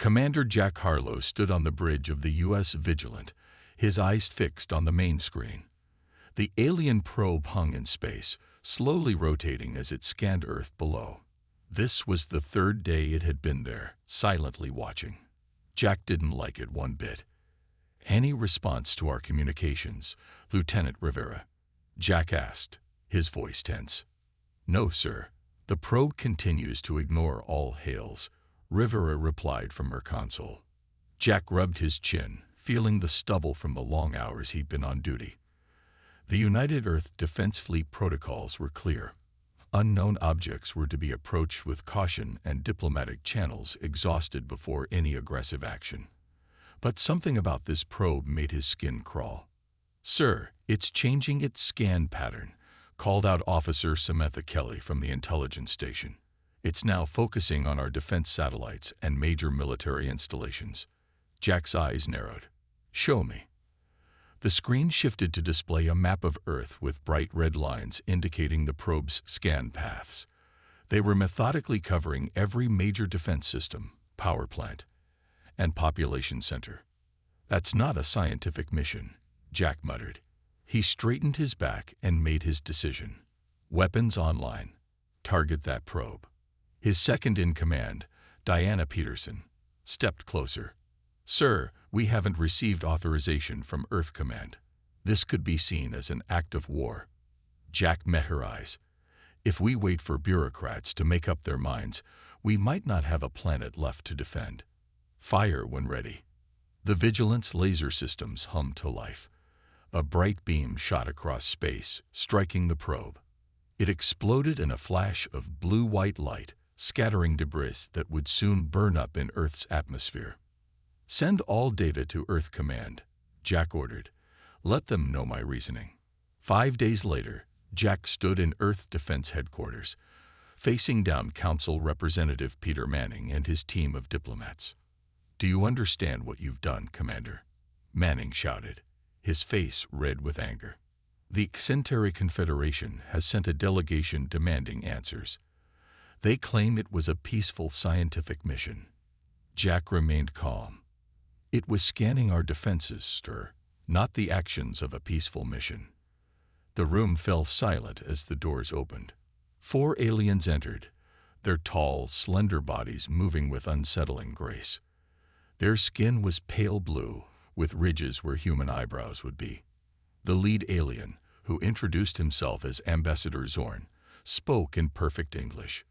Commander Jack Harlow stood on the bridge of the U.S. Vigilant, his eyes fixed on the main screen. The alien probe hung in space, slowly rotating as it scanned Earth below. This was the third day it had been there, silently watching. Jack didn't like it one bit. "Any response to our communications, Lieutenant Rivera?" Jack asked, his voice tense. "No, sir. The probe continues to ignore all hails," Rivera replied from her console. Jack rubbed his chin, feeling the stubble from the long hours he'd been on duty. The United Earth Defense Fleet protocols were clear. Unknown objects were to be approached with caution and diplomatic channels exhausted before any aggressive action. But something about this probe made his skin crawl. "Sir, it's changing its scan pattern," called out Officer Samantha Kelly from the intelligence station. "It's now focusing on our defense satellites and major military installations." Jack's eyes narrowed. "Show me." The screen shifted to display a map of Earth with bright red lines indicating the probe's scan paths. They were methodically covering every major defense system, power plant, and population center. "That's not a scientific mission," Jack muttered. He straightened his back and made his decision. Weapons online. Target that probe. His second-in-command, Diana Peterson, stepped closer. "Sir, we haven't received authorization from Earth Command. This could be seen as an act of war." Jack met her eyes. "If we wait for bureaucrats to make up their minds, we might not have a planet left to defend. Fire when ready." The Vigilance laser systems hummed to life. A bright beam shot across space, striking the probe. It exploded in a flash of blue-white light, scattering debris that would soon burn up in Earth's atmosphere. "Send all data to Earth Command," Jack ordered. "Let them know my reasoning." 5 days later, Jack stood in Earth Defense Headquarters, facing down Council Representative Peter Manning and his team of diplomats. "Do you understand what you've done, Commander?" Manning shouted, his face red with anger. "The Centauri Confederation has sent a delegation demanding answers. They claim it was a peaceful scientific mission." Jack remained calm. "It was scanning our defenses, sir, not the actions of a peaceful mission." The room fell silent as the doors opened. 4 aliens entered, their tall, slender bodies moving with unsettling grace. Their skin was pale blue, with ridges where human eyebrows would be. The lead alien, who introduced himself as Ambassador Zorn, spoke in perfect English.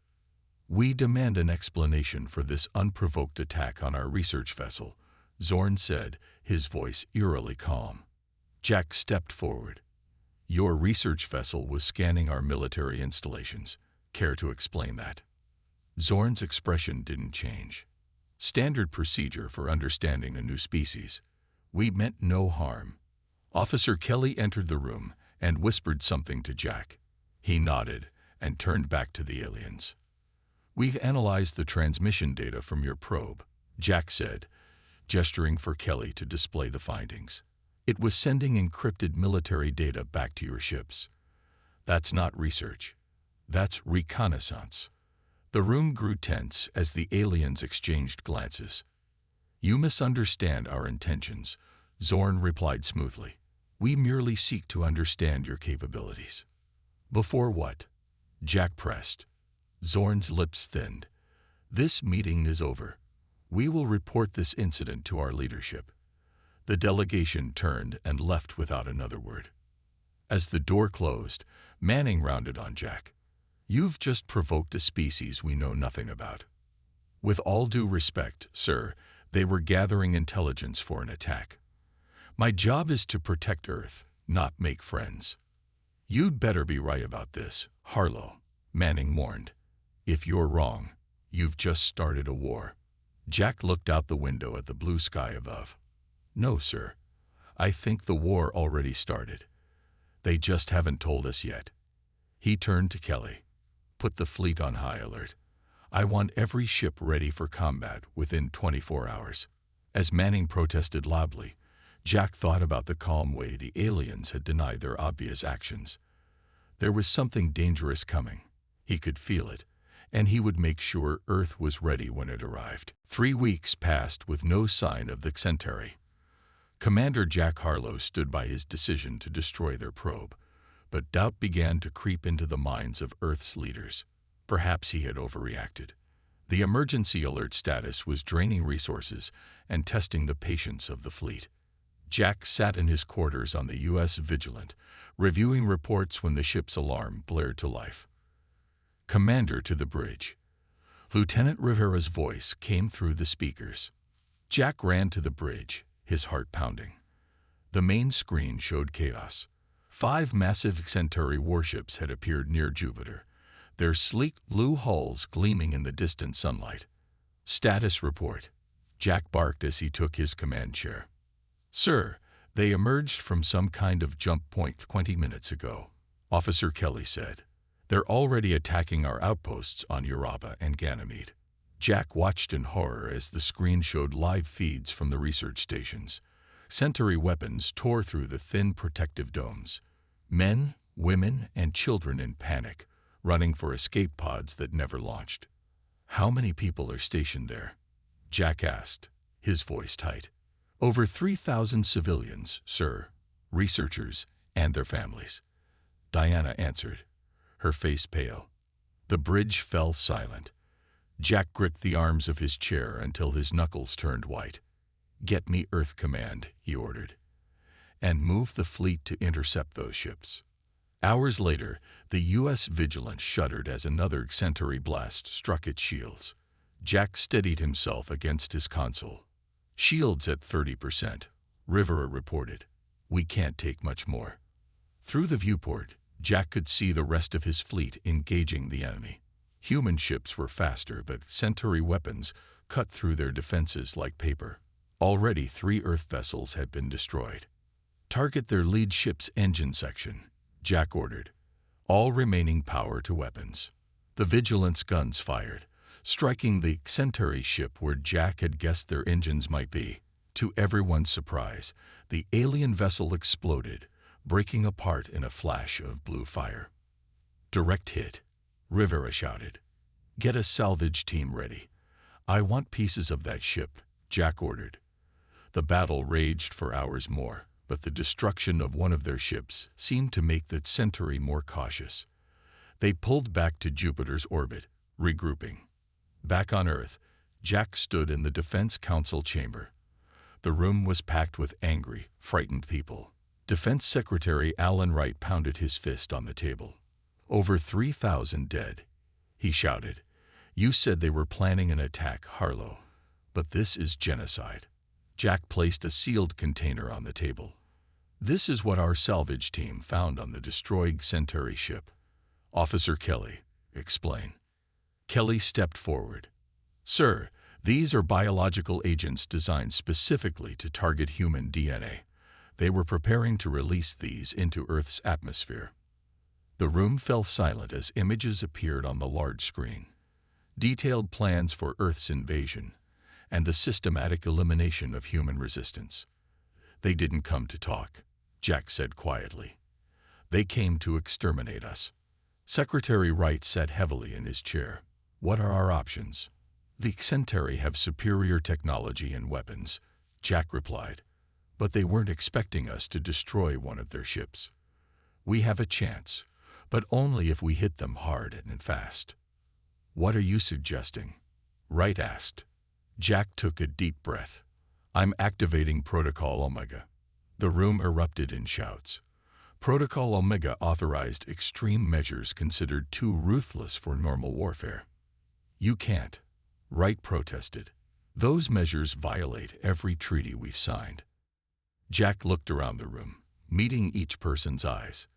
"We demand an explanation for this unprovoked attack on our research vessel," Zorn said, his voice eerily calm. Jack stepped forward. "Your research vessel was scanning our military installations. Care to explain that?" Zorn's expression didn't change. "Standard procedure for understanding a new species. We meant no harm." Officer Kelly entered the room and whispered something to Jack. He nodded and turned back to the aliens. "We've analyzed the transmission data from your probe," Jack said, gesturing for Kelly to display the findings. "It was sending encrypted military data back to your ships. That's not research. That's reconnaissance." The room grew tense as the aliens exchanged glances. "You misunderstand our intentions," Zorn replied smoothly. "We merely seek to understand your capabilities." "Before what?" Jack pressed. Zorn's lips thinned. "This meeting is over. We will report this incident to our leadership." The delegation turned and left without another word. As the door closed, Manning rounded on Jack. "You've just provoked a species we know nothing about." "With all due respect, sir, they were gathering intelligence for an attack. My job is to protect Earth, not make friends." "You'd better be right about this, Harlow," Manning warned. "If you're wrong, you've just started a war." Jack looked out the window at the blue sky above. "No, sir. I think the war already started. They just haven't told us yet." He turned to Kelly. "Put the fleet on high alert. I want every ship ready for combat within 24 hours." As Manning protested loudly, Jack thought about the calm way the aliens had denied their obvious actions. There was something dangerous coming. He could feel it, and he would make sure Earth was ready when it arrived. 3 weeks passed with no sign of the Centauri. Commander Jack Harlow stood by his decision to destroy their probe, but doubt began to creep into the minds of Earth's leaders. Perhaps he had overreacted. The emergency alert status was draining resources and testing the patience of the fleet. Jack sat in his quarters on the U.S. Vigilant, reviewing reports when the ship's alarm blared to life. "Commander, to the bridge." Lieutenant Rivera's voice came through the speakers. Jack ran to the bridge, his heart pounding. The main screen showed chaos. 5 massive Centauri warships had appeared near Jupiter, their sleek blue hulls gleaming in the distant sunlight. "Status report," Jack barked as he took his command chair. "Sir, they emerged from some kind of jump point 20 minutes ago," Officer Kelly said. "They're already attacking our outposts on Europa and Ganymede." Jack watched in horror as the screen showed live feeds from the research stations. Centauri weapons tore through the thin protective domes. Men, women, and children in panic, running for escape pods that never launched. "How many people are stationed there?" Jack asked, his voice tight. "Over 3,000 civilians, sir, researchers, and their families," Diana answered, her face pale. The bridge fell silent. Jack gripped the arms of his chair until his knuckles turned white. "Get me Earth Command," he ordered, "and move the fleet to intercept those ships." Hours later, the U.S. Vigilant shuddered as another Centauri blast struck its shields. Jack steadied himself against his console. "Shields at 30%, Rivera reported. "We can't take much more." Through the viewport, Jack could see the rest of his fleet engaging the enemy. Human ships were faster, but Centauri weapons cut through their defenses like paper. Already 3 Earth vessels had been destroyed. "Target their lead ship's engine section," Jack ordered. "All remaining power to weapons." The Vigilant's guns fired, striking the Centauri ship where Jack had guessed their engines might be. To everyone's surprise, the alien vessel exploded, breaking apart in a flash of blue fire. "Direct hit," Rivera shouted. "Get a salvage team ready. I want pieces of that ship," Jack ordered. The battle raged for hours more, but the destruction of one of their ships seemed to make the Centauri more cautious. They pulled back to Jupiter's orbit, regrouping. Back on Earth, Jack stood in the Defense Council chamber. The room was packed with angry, frightened people. Defense Secretary Alan Wright pounded his fist on the table. "Over 3,000 dead," he shouted. "You said they were planning an attack, Harlow, but this is genocide." Jack placed a sealed container on the table. "This is what our salvage team found on the destroyed Centauri ship." "Officer Kelly, explain." Kelly stepped forward. "Sir, these are biological agents designed specifically to target human DNA. They were preparing to release these into Earth's atmosphere." The room fell silent as images appeared on the large screen. Detailed plans for Earth's invasion and the systematic elimination of human resistance. "They didn't come to talk," Jack said quietly. "They came to exterminate us." Secretary Wright sat heavily in his chair. "What are our options?" "The Centauri have superior technology and weapons," Jack replied, "but they weren't expecting us to destroy one of their ships. We have a chance, but only if we hit them hard and fast." "What are you suggesting?" Wright asked. Jack took a deep breath. "I'm activating Protocol Omega." The room erupted in shouts. Protocol Omega authorized extreme measures considered too ruthless for normal warfare. "You can't," Wright protested. "Those measures violate every treaty we've signed." Jack looked around the room, meeting each person's eyes.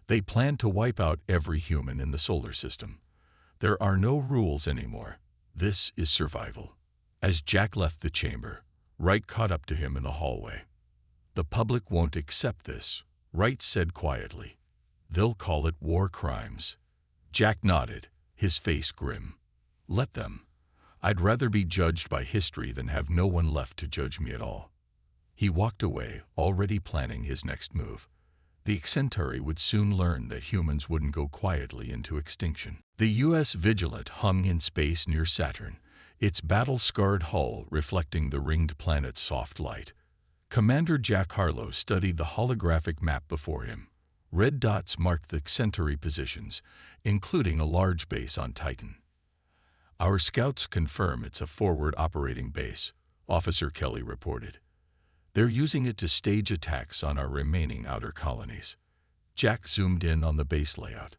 "They plan to wipe out every human in the solar system. There are no rules anymore. This is survival." As Jack left the chamber, Wright caught up to him in the hallway. "The public won't accept this," Wright said quietly. "They'll call it war crimes." Jack nodded, his face grim. "Let them. I'd rather be judged by history than have no one left to judge me at all." He walked away, already planning his next move. The Centauri would soon learn that humans wouldn't go quietly into extinction. The U.S. Vigilant hung in space near Saturn, its battle-scarred hull reflecting the ringed planet's soft light. Commander Jack Harlow studied the holographic map before him. Red dots marked the Centauri positions, including a large base on Titan. "Our scouts confirm it's a forward operating base," Officer Kelly reported. "They're using it to stage attacks on our remaining outer colonies." Jack zoomed in on the base layout.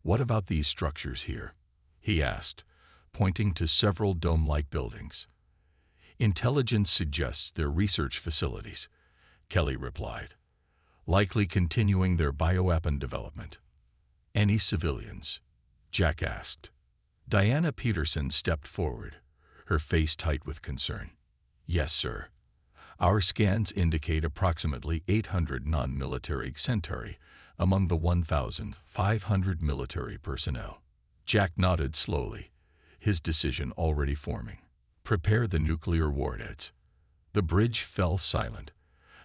"What about these structures here?" he asked, pointing to several dome-like buildings. "Intelligence suggests they're research facilities," Kelly replied. "Likely continuing their bioweapon development." "Any civilians?" Jack asked. Diana Peterson stepped forward, her face tight with concern. "Yes, sir. Our scans indicate approximately 800 non-military Centauri among the 1,500 military personnel." Jack nodded slowly, his decision already forming. "Prepare the nuclear warheads." The bridge fell silent.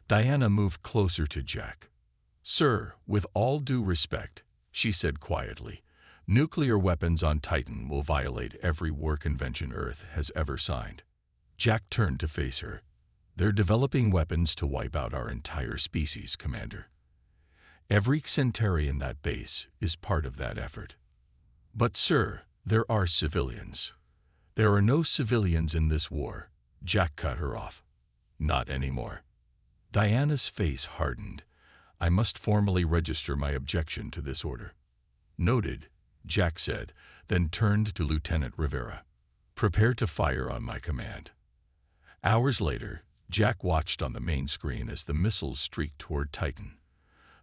Diana moved closer to Jack. "Sir, with all due respect," she said quietly, "nuclear weapons on Titan will violate every war convention Earth has ever signed." Jack turned to face her. "They're developing weapons to wipe out our entire species, Commander. Every Centauri in that base is part of that effort." "But sir, there are civilians." "There are no civilians in this war," Jack cut her off. "Not anymore." Diana's face hardened. "I must formally register my objection to this order." "Noted," Jack said, then turned to Lieutenant Rivera. "Prepare to fire on my command." Hours later, Jack watched on the main screen as the missiles streaked toward Titan.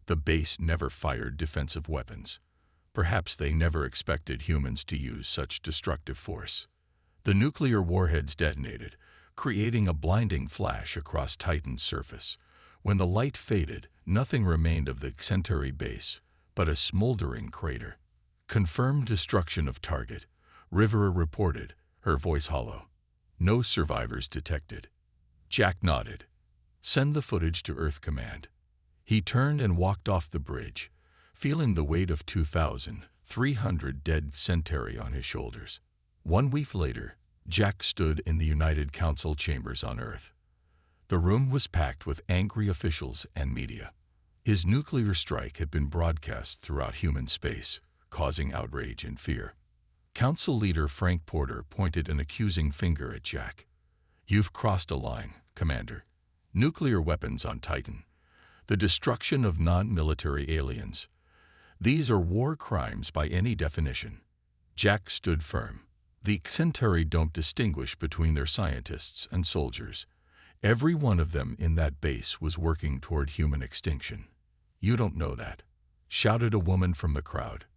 The base never fired defensive weapons. Perhaps they never expected humans to use such destructive force. The nuclear warheads detonated, creating a blinding flash across Titan's surface. When the light faded, nothing remained of the Centauri base but a smoldering crater. "Confirmed destruction of target," Rivera reported, her voice hollow. "No survivors detected." Jack nodded. "Send the footage to Earth Command." He turned and walked off the bridge, feeling the weight of 2,300 dead Centauri on his shoulders. 1 week later, Jack stood in the United Council chambers on Earth. The room was packed with angry officials and media. His nuclear strike had been broadcast throughout human space, causing outrage and fear. Council leader Frank Porter pointed an accusing finger at Jack. "You've crossed a line, Commander. Nuclear weapons on Titan. The destruction of non-military aliens. These are war crimes by any definition." Jack stood firm. "The Centauri don't distinguish between their scientists and soldiers. Every one of them in that base was working toward human extinction." "You don't know that," shouted a woman from the crowd.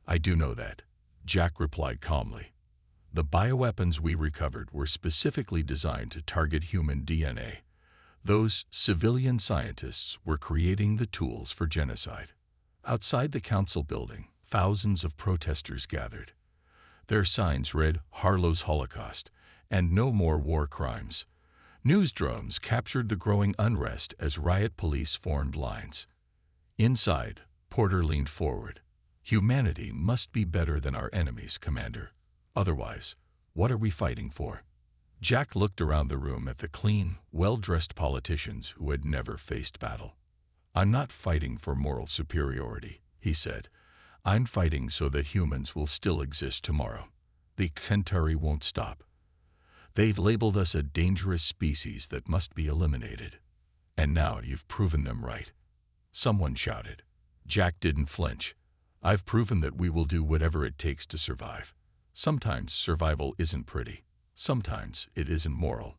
"I do know that," Jack replied calmly. "The bioweapons we recovered were specifically designed to target human DNA. Those civilian scientists were creating the tools for genocide." Outside the council building, thousands of protesters gathered. Their signs read "Harlow's Holocaust" and "No more war crimes." News drones captured the growing unrest as riot police formed lines. Inside, Porter leaned forward. "Humanity must be better than our enemies, Commander. Otherwise, what are we fighting for?" Jack looked around the room at the clean, well-dressed politicians who had never faced battle. "I'm not fighting for moral superiority," he said. "I'm fighting so that humans will still exist tomorrow. The Centauri won't stop. They've labeled us a dangerous species that must be eliminated. And now you've proven them right." Someone shouted. Jack didn't flinch. "I've proven that we will do whatever it takes to survive. Sometimes survival isn't pretty. Sometimes it isn't moral.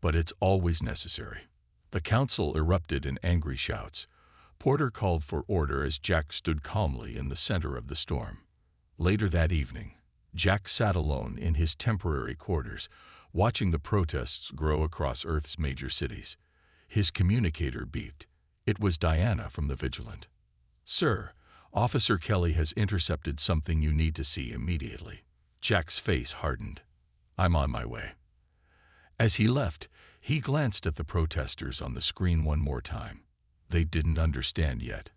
But it's always necessary." The council erupted in angry shouts. Porter called for order as Jack stood calmly in the center of the storm. Later that evening, Jack sat alone in his temporary quarters, watching the protests grow across Earth's major cities. His communicator beeped. It was Diana from the Vigilant. "Sir, Officer Kelly has intercepted something you need to see immediately." Jack's face hardened. "I'm on my way." As he left, he glanced at the protesters on the screen one more time. They didn't understand yet.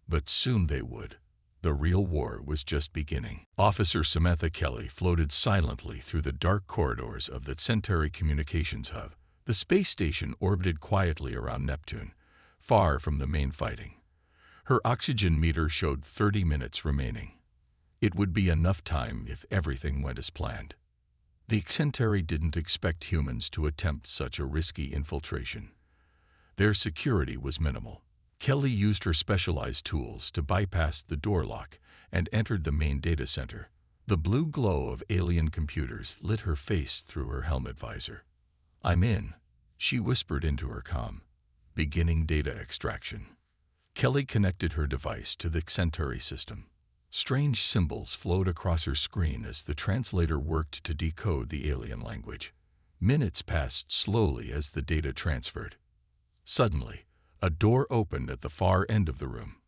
But soon they would. The real war was just beginning. Officer Samantha Kelly floated silently through the dark corridors of the Centauri Communications Hub. The space station orbited quietly around Neptune, far from the main fighting. Her oxygen meter showed 30 minutes remaining. It would be enough time if everything went as planned. The Centauri didn't expect humans to attempt such a risky infiltration. Their security was minimal. Kelly used her specialized tools to bypass the door lock and entered the main data center. The blue glow of alien computers lit her face through her helmet visor. "I'm in," she whispered into her comm. "Beginning data extraction." Kelly connected her device to the Centauri system. Strange symbols flowed across her screen as the translator worked to decode the alien language. Minutes passed slowly as the data transferred. Suddenly, a door opened at the far end of the room.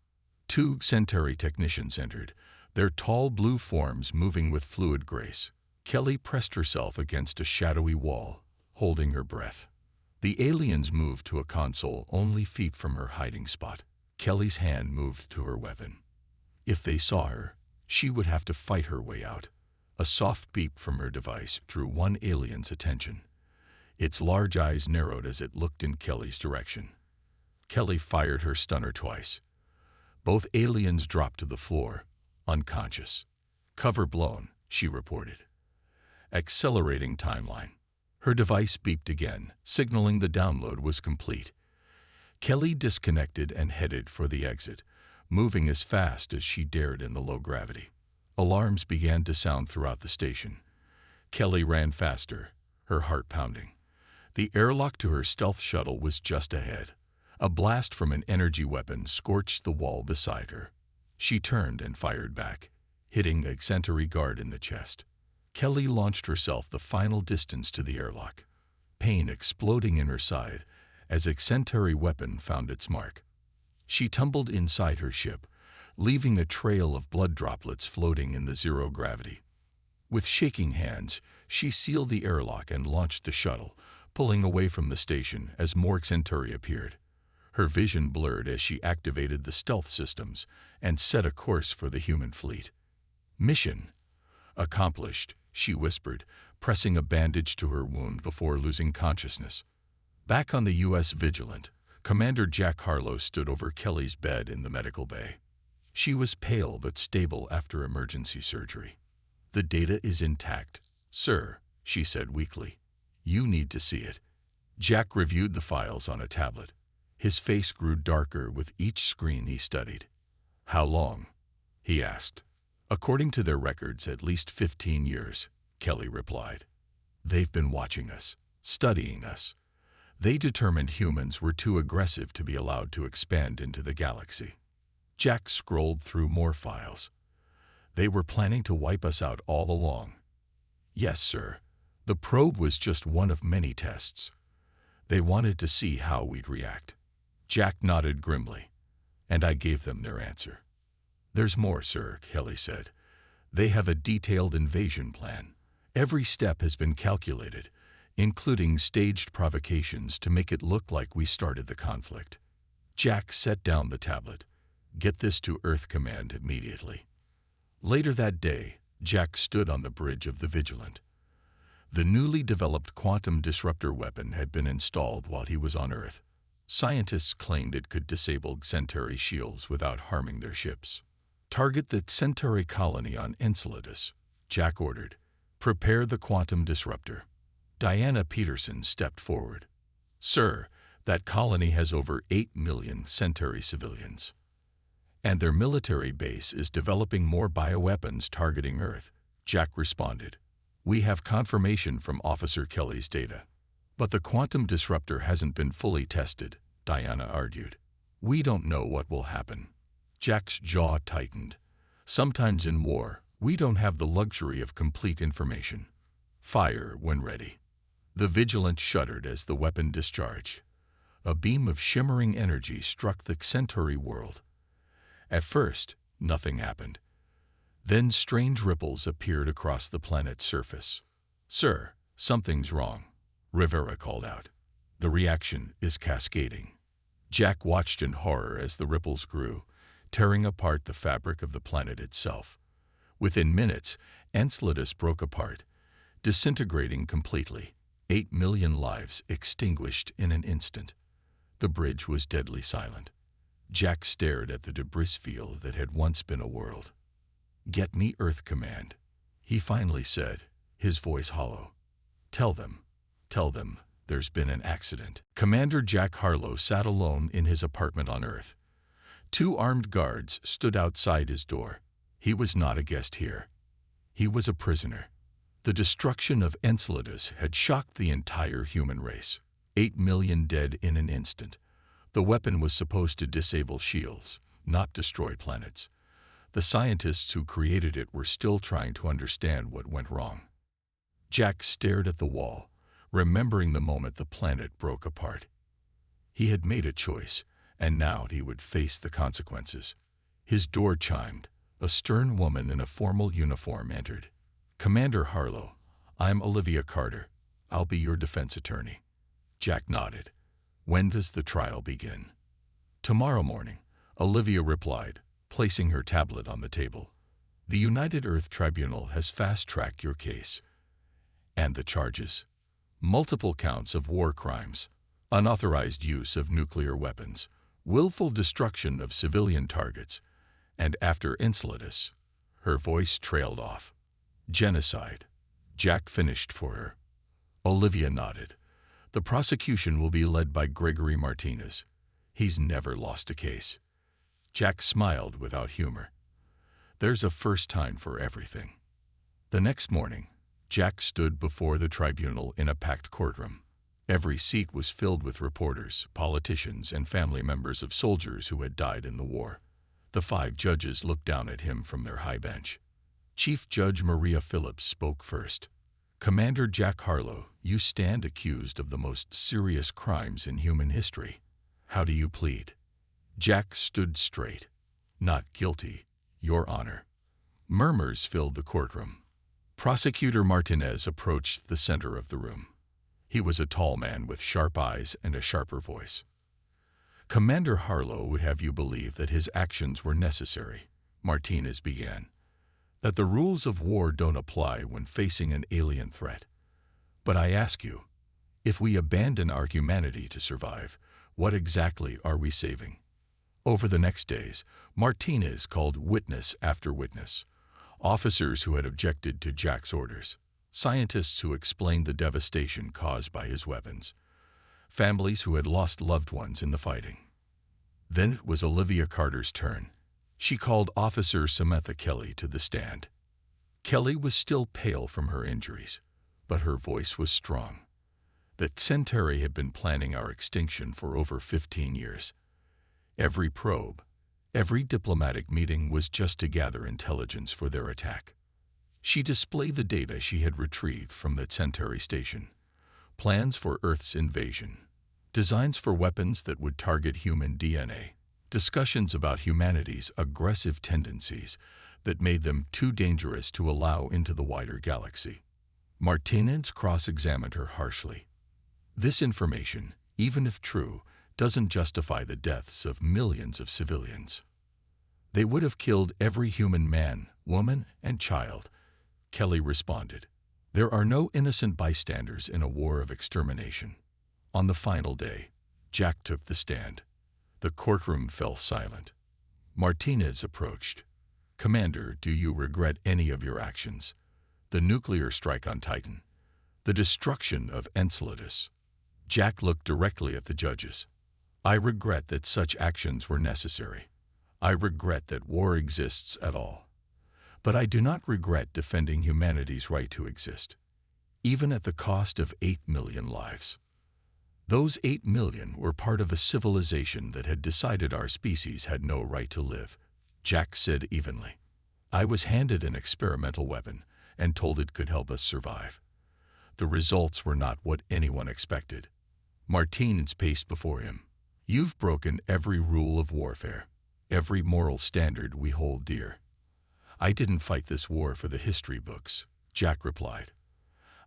Two Centauri technicians entered, their tall blue forms moving with fluid grace. Kelly pressed herself against a shadowy wall, holding her breath. The aliens moved to a console only feet from her hiding spot. Kelly's hand moved to her weapon. If they saw her, she would have to fight her way out. A soft beep from her device drew one alien's attention. Its large eyes narrowed as it looked in Kelly's direction. Kelly fired her stunner twice. Both aliens dropped to the floor, unconscious. "Cover blown," she reported. Accelerating timeline. Her device beeped again, signaling the download was complete. Kelly disconnected and headed for the exit, moving as fast as she dared in the low gravity. Alarms began to sound throughout the station. Kelly ran faster, her heart pounding. The airlock to her stealth shuttle was just ahead. A blast from an energy weapon scorched the wall beside her. She turned and fired back, hitting a Centauri guard in the chest. Kelly launched herself the final distance to the airlock, pain exploding in her side as a Centauri weapon found its mark. She tumbled inside her ship, leaving a trail of blood droplets floating in the zero gravity. With shaking hands, she sealed the airlock and launched the shuttle, pulling away from the station as more Centauri appeared. Her vision blurred as she activated the stealth systems and set a course for the human fleet. "Mission accomplished," she whispered, pressing a bandage to her wound before losing consciousness. Back on the U.S. Vigilant, Commander Jack Harlow stood over Kelly's bed in the medical bay. She was pale but stable after emergency surgery. "The data is intact, sir," she said weakly. "You need to see it." Jack reviewed the files on a tablet. His face grew darker with each screen he studied. "How long?" he asked. "According to their records, at least 15 years, Kelly replied. "They've been watching us, studying us. They determined humans were too aggressive to be allowed to expand into the galaxy." Jack scrolled through more files. "They were planning to wipe us out all along." "Yes, sir. The probe was just one of many tests. They wanted to see how we'd react." Jack nodded grimly, and I gave them their answer. "There's more, sir," Kelly said. "They have a detailed invasion plan. Every step has been calculated, including staged provocations to make it look like we started the conflict." Jack set down the tablet. "Get this to Earth Command immediately." Later that day, Jack stood on the bridge of the Vigilant. The newly developed quantum disruptor weapon had been installed while he was on Earth. Scientists claimed it could disable Centauri shields without harming their ships. "Target the Centauri colony on Enceladus," Jack ordered. "Prepare the quantum disruptor." Diana Peterson stepped forward. "Sir, that colony has over 8 million Centauri civilians. And their military base is developing more bioweapons targeting Earth," Jack responded. "We have confirmation from Officer Kelly's data. But the quantum disruptor hasn't been fully tested," Diana argued. "We don't know what will happen." Jack's jaw tightened. "Sometimes in war, we don't have the luxury of complete information. Fire when ready." The Vigilant shuddered as the weapon discharged. A beam of shimmering energy struck the Centauri world. At first, nothing happened. Then strange ripples appeared across the planet's surface. "Sir, something's wrong," Rivera called out. "The reaction is cascading." Jack watched in horror as the ripples grew, tearing apart the fabric of the planet itself. Within minutes, Enceladus broke apart, disintegrating completely. 8 million lives extinguished in an instant. The bridge was deadly silent. Jack stared at the debris field that had once been a world. "Get me Earth Command," he finally said, his voice hollow. Tell them there's been an accident." Commander Jack Harlow sat alone in his apartment on Earth. 2 armed guards stood outside his door. He was not a guest here. He was a prisoner. The destruction of Enceladus had shocked the entire human race. 8 million dead in an instant. The weapon was supposed to disable shields, not destroy planets. The scientists who created it were still trying to understand what went wrong. Jack stared at the wall, remembering the moment the planet broke apart. He had made a choice, and now he would face the consequences. His door chimed. A stern woman in a formal uniform entered. "Commander Harlow, I'm Olivia Carter. I'll be your defense attorney." Jack nodded. "When does the trial begin?" "Tomorrow morning," Olivia replied, placing her tablet on the table. "The United Earth Tribunal has fast-tracked your case." "And the charges?" "Multiple counts of war crimes, unauthorized use of nuclear weapons, willful destruction of civilian targets, and after Enceladus," her voice trailed off, "genocide." Jack finished for her. Olivia nodded. "The prosecution will be led by Gregory Martinez. He's never lost a case." Jack smiled without humor. "There's a first time for everything." The next morning, Jack stood before the tribunal in a packed courtroom. Every seat was filled with reporters, politicians, and family members of soldiers who had died in the war. The 5 judges looked down at him from their high bench. Chief Judge Maria Phillips spoke first. "Commander Jack Harlow, you stand accused of the most serious crimes in human history. How do you plead?" Jack stood straight. "Not guilty, Your Honor." Murmurs filled the courtroom. Prosecutor Martinez approached the center of the room. He was a tall man with sharp eyes and a sharper voice. "Commander Harlow would have you believe that his actions were necessary," Martinez began. "That the rules of war don't apply when facing an alien threat. But I ask you, if we abandon our humanity to survive, what exactly are we saving?" Over the next days, Martinez called witness after witness. Officers who had objected to Jack's orders, scientists who explained the devastation caused by his weapons, families who had lost loved ones in the fighting. Then it was Olivia Carter's turn. She called Officer Samantha Kelly to the stand. Kelly was still pale from her injuries, but her voice was strong. The Centauri had been planning our extinction for over 15 years. Every probe, every diplomatic meeting was just to gather intelligence for their attack. She displayed the data she had retrieved from the Centauri station. Plans for Earth's invasion. Designs for weapons that would target human DNA. Discussions about humanity's aggressive tendencies that made them too dangerous to allow into the wider galaxy. Martinez cross-examined her harshly. "This information, even if true, doesn't justify the deaths of millions of civilians. They would have killed every human man, woman, and child," Kelly responded. "There are no innocent bystanders in a war of extermination." On the final day, Jack took the stand. The courtroom fell silent. Martinez approached. "Commander, do you regret any of your actions? The nuclear strike on Titan, the destruction of Enceladus." Jack looked directly at the judges. "I regret that such actions were necessary. I regret that war exists at all. But I do not regret defending humanity's right to exist, even at the cost of 8 million lives. Those 8 million were part of a civilization that had decided our species had no right to live," Jack said evenly. "I was handed an experimental weapon and told it could help us survive. The results were not what anyone expected." Martinez paced before him. "You've broken every rule of warfare, every moral standard we hold dear." "I didn't fight this war for the history books," Jack replied.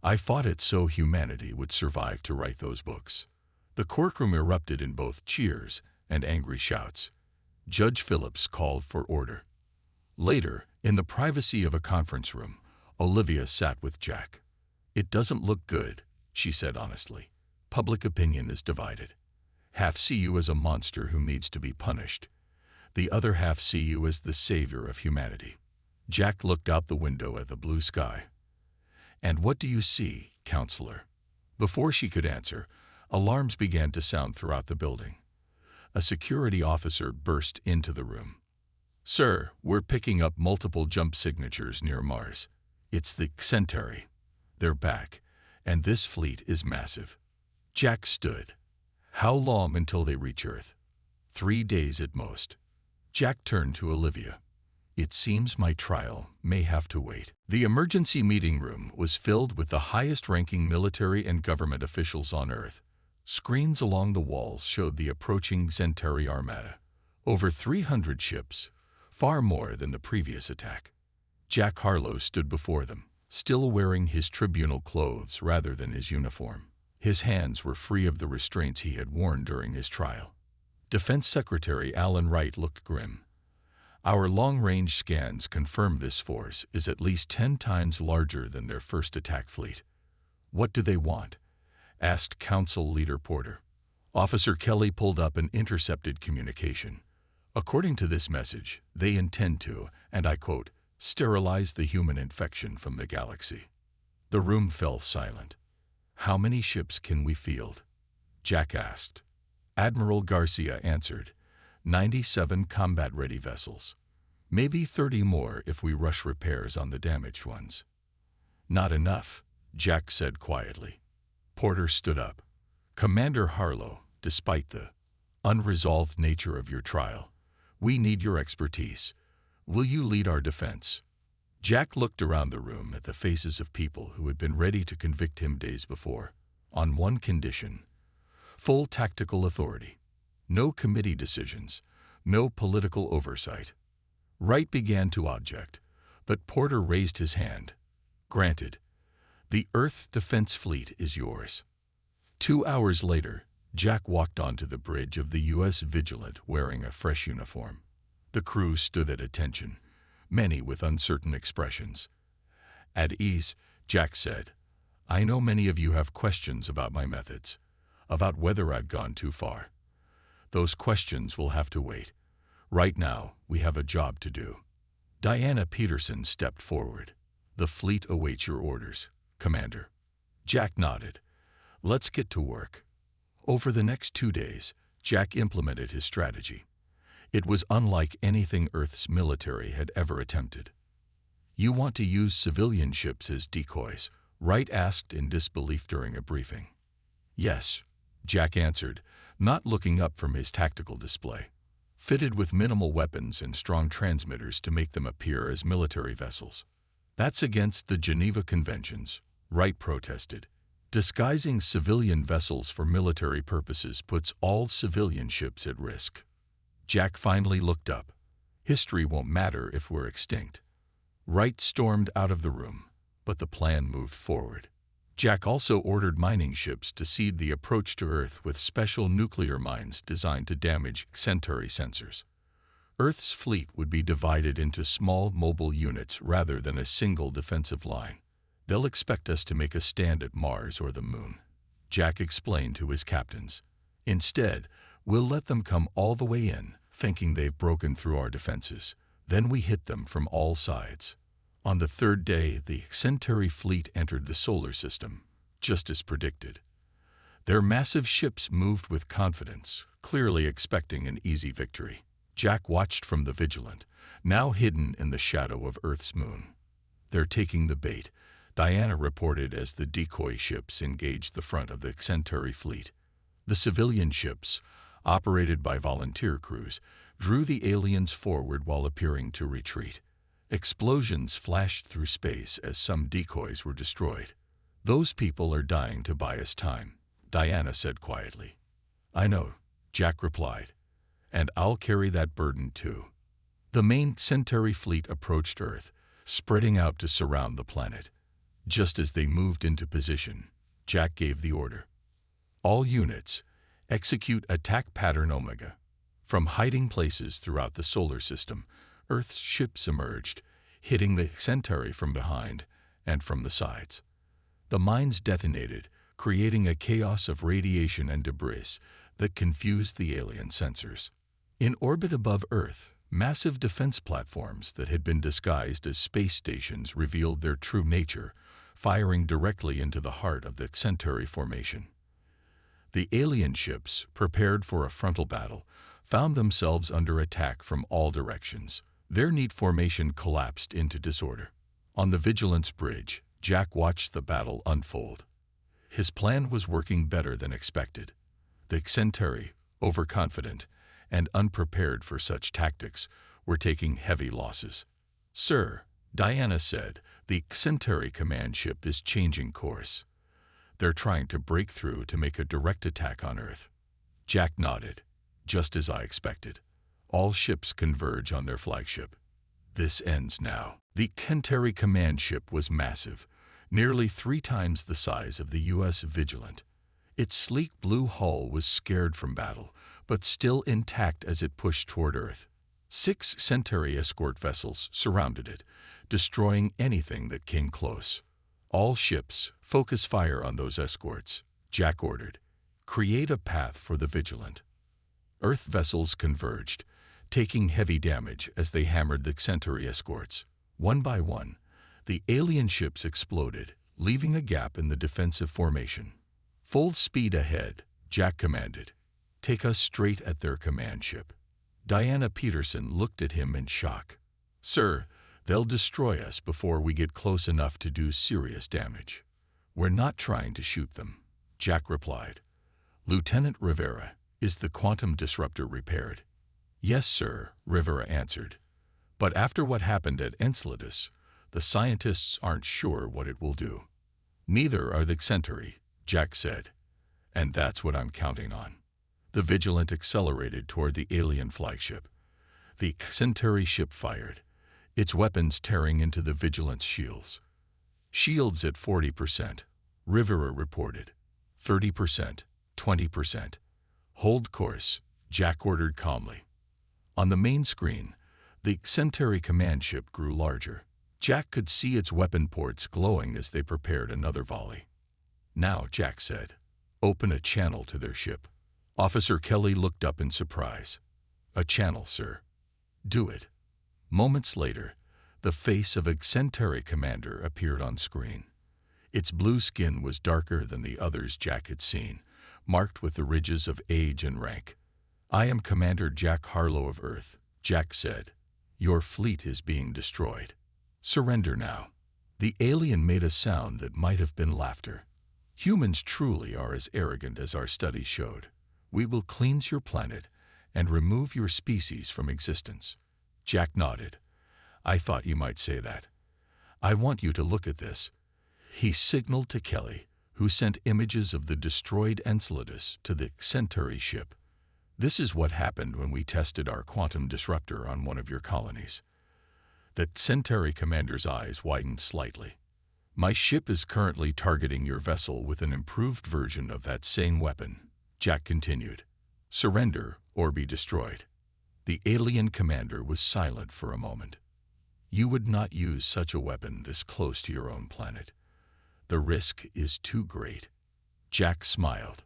"I fought it so humanity would survive to write those books." The courtroom erupted in both cheers and angry shouts. Judge Phillips called for order. Later, in the privacy of a conference room, Olivia sat with Jack. "It doesn't look good," she said honestly. "Public opinion is divided. Half see you as a monster who needs to be punished. The other half see you as the savior of humanity." Jack looked out the window at the blue sky. "And what do you see, counselor?" Before she could answer, alarms began to sound throughout the building. A security officer burst into the room. "Sir, we're picking up multiple jump signatures near Mars. It's the Centauri. They're back, and this fleet is massive." Jack stood. "How long until they reach Earth?" 3 days at most." Jack turned to Olivia. "It seems my trial may have to wait." The emergency meeting room was filled with the highest-ranking military and government officials on Earth. Screens along the walls showed the approaching Centauri armada. Over 300 ships, far more than the previous attack. Jack Harlow stood before them, still wearing his tribunal clothes rather than his uniform. His hands were free of the restraints he had worn during his trial. Defense Secretary Alan Wright looked grim. "Our long-range scans confirm this force is at least 10 times larger than their first attack fleet." "What do they want?" asked Council Leader Porter. Officer Kelly pulled up an intercepted communication. "According to this message, they intend to, and I quote, sterilize the human infection from the galaxy." The room fell silent. "How many ships can we field?" Jack asked. Admiral Garcia answered, 97 combat-ready vessels. Maybe 30 more if we rush repairs on the damaged ones." "Not enough," Jack said quietly. Porter stood up. "Commander Harlow, despite the unresolved nature of your trial, we need your expertise. Will you lead our defense?" Jack looked around the room at the faces of people who had been ready to convict him days before. On one condition: full tactical authority. No committee decisions, no political oversight. Wright began to object, but Porter raised his hand. "Granted. The Earth Defense Fleet is yours." 2 hours later, Jack walked onto the bridge of the U.S. Vigilant wearing a fresh uniform. The crew stood at attention, many with uncertain expressions. "At ease," Jack said. "I know many of you have questions about my methods, about whether I've gone too far. Those questions will have to wait. Right now, we have a job to do." Diana Peterson stepped forward. "The fleet awaits your orders, Commander." Jack nodded. "Let's get to work." Over the next 2 days, Jack implemented his strategy. It was unlike anything Earth's military had ever attempted. "You want to use civilian ships as decoys?" Wright asked in disbelief during a briefing. "Yes," Jack answered, not looking up from his tactical display. "Fitted with minimal weapons and strong transmitters to make them appear as military vessels." "That's against the Geneva Conventions," Wright protested. "Disguising civilian vessels for military purposes puts all civilian ships at risk." Jack finally looked up. "History won't matter if we're extinct." Wright stormed out of the room, but the plan moved forward. Jack also ordered mining ships to seed the approach to Earth with special nuclear mines designed to damage Centauri sensors. Earth's fleet would be divided into small mobile units rather than a single defensive line. "They'll expect us to make a stand at Mars or the Moon," Jack explained to his captains. "Instead, we'll let them come all the way in, thinking they've broken through our defenses. Then we hit them from all sides." On the 3rd day, the Centauri fleet entered the solar system, just as predicted. Their massive ships moved with confidence, clearly expecting an easy victory. Jack watched from the Vigilant, now hidden in the shadow of Earth's moon. "They're taking the bait," Diana reported as the decoy ships engaged the front of the Centauri fleet. The civilian ships, operated by volunteer crews, drew the aliens forward while appearing to retreat. Explosions flashed through space as some decoys were destroyed. "Those people are dying to buy us time," Diana said quietly. "I know," Jack replied, "and I'll carry that burden too." The main Centauri fleet approached Earth, spreading out to surround the planet. Just as they moved into position, Jack gave the order. "All units, execute attack pattern Omega. From hiding places throughout the solar system, Earth's ships emerged, hitting the Centauri from behind and from the sides. The mines detonated, creating a chaos of radiation and debris that confused the alien sensors. In orbit above Earth, massive defense platforms that had been disguised as space stations revealed their true nature, firing directly into the heart of the Centauri formation. The alien ships, prepared for a frontal battle, found themselves under attack from all directions. Their neat formation collapsed into disorder. On the Vigilance Bridge, Jack watched the battle unfold. His plan was working better than expected. The Centauri, overconfident and unprepared for such tactics, were taking heavy losses. "Sir," Diana said, "the Centauri command ship is changing course. They're trying to break through to make a direct attack on Earth." Jack nodded. "Just as I expected. All ships converge on their flagship. This ends now." The Centauri command ship was massive, nearly 3 times the size of the U.S. Vigilant. Its sleek blue hull was scared from battle, but still intact as it pushed toward Earth. 6 Centauri escort vessels surrounded it, destroying anything that came close. "All ships, focus fire on those escorts," Jack ordered. "Create a path for the Vigilant." Earth vessels converged, taking heavy damage as they hammered the Centauri escorts. One by one, the alien ships exploded, leaving a gap in the defensive formation. "Full speed ahead," Jack commanded. "Take us straight at their command ship." Diana Peterson looked at him in shock. "Sir, they'll destroy us before we get close enough to do serious damage." "We're not trying to shoot them," Jack replied. "Lieutenant Rivera, is the quantum disruptor repaired?" "Yes, sir," Rivera answered. "But after what happened at Enceladus, the scientists aren't sure what it will do." "Neither are the Centauri," Jack said. "And that's what I'm counting on." The Vigilant accelerated toward the alien flagship. The Centauri ship fired, its weapons tearing into the Vigilant's shields. "Shields at 40%, Rivera reported. 30%, 20%. "Hold course," Jack ordered calmly. On the main screen, the Centauri command ship grew larger. Jack could see its weapon ports glowing as they prepared another volley. "Now," Jack said, "open a channel to their ship." Officer Kelly looked up in surprise. "A channel, sir." "Do it." Moments later, the face of a Centauri commander appeared on screen. Its blue skin was darker than the others Jack had seen, marked with the ridges of age and rank. "I am Commander Jack Harlow of Earth," Jack said. "Your fleet is being destroyed. Surrender now." The alien made a sound that might have been laughter. "Humans truly are as arrogant as our studies showed. We will cleanse your planet and remove your species from existence." Jack nodded. "I thought you might say that. I want you to look at this." He signaled to Kelly, who sent images of the destroyed Enceladus to the Centauri ship. "This is what happened when we tested our quantum disruptor on one of your colonies." The Centauri commander's eyes widened slightly. "My ship is currently targeting your vessel with an improved version of that same weapon," Jack continued. "Surrender or be destroyed." The alien commander was silent for a moment. "You would not use such a weapon this close to your own planet. The risk is too great." Jack smiled.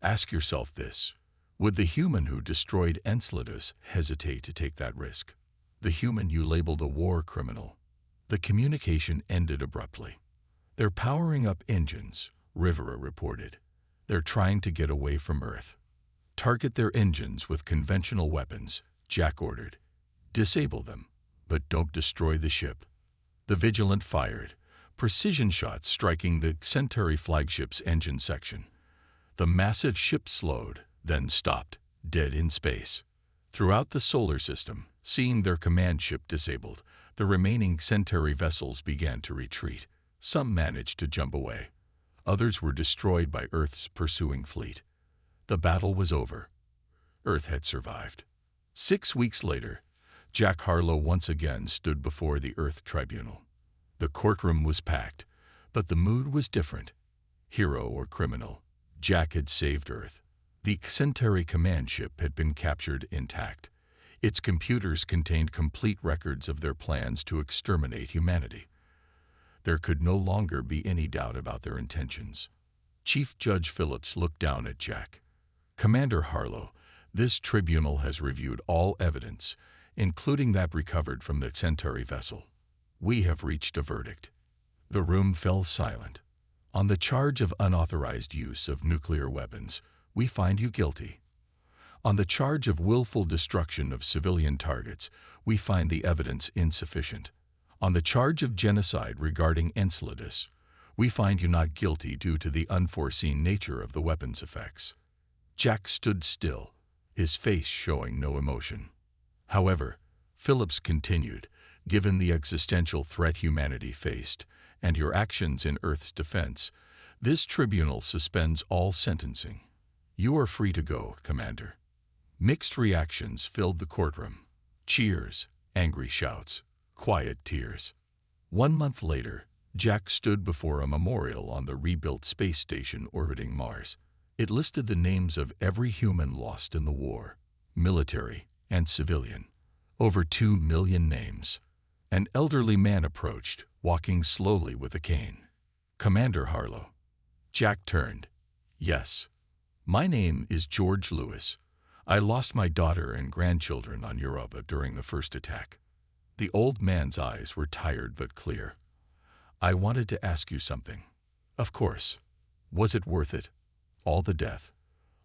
"Ask yourself this. Would the human who destroyed Enceladus hesitate to take that risk? The human you labeled a war criminal." The communication ended abruptly. "They're powering up engines," Rivera reported. "They're trying to get away from Earth." "Target their engines with conventional weapons," Jack ordered. "Disable them, but don't destroy the ship." The Vigilant fired, precision shots striking the Centauri flagship's engine section. The massive ship slowed, then stopped, dead in space. Throughout the solar system, seeing their command ship disabled, the remaining Centauri vessels began to retreat. Some managed to jump away. Others were destroyed by Earth's pursuing fleet. The battle was over. Earth had survived. 6 weeks later, Jack Harlow once again stood before the Earth Tribunal. The courtroom was packed, but the mood was different. Hero or criminal, Jack had saved Earth. The Centauri command ship had been captured intact. Its computers contained complete records of their plans to exterminate humanity. There could no longer be any doubt about their intentions. Chief Judge Phillips looked down at Jack. "Commander Harlow, this tribunal has reviewed all evidence, including that recovered from the Centauri vessel. We have reached a verdict." The room fell silent. "On the charge of unauthorized use of nuclear weapons, we find you guilty. On the charge of willful destruction of civilian targets, we find the evidence insufficient. On the charge of genocide regarding Enceladus, we find you not guilty due to the unforeseen nature of the weapon's effects." Jack stood still, his face showing no emotion. However, Phillips continued, "Given the existential threat humanity faced and your actions in Earth's defense, this tribunal suspends all sentencing. You are free to go, Commander." Mixed reactions filled the courtroom. Cheers, angry shouts, quiet tears. 1 month later, Jack stood before a memorial on the rebuilt space station orbiting Mars. It listed the names of every human lost in the war, military and civilian. Over 2 million names. An elderly man approached, walking slowly with a cane. "Commander Harlow." Jack turned. "Yes. My name is George Lewis. I lost my daughter and grandchildren on Europa during the first attack." The old man's eyes were tired but clear. "I wanted to ask you something." "Of course. Was it worth it? All the death,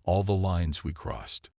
all the lines we crossed?"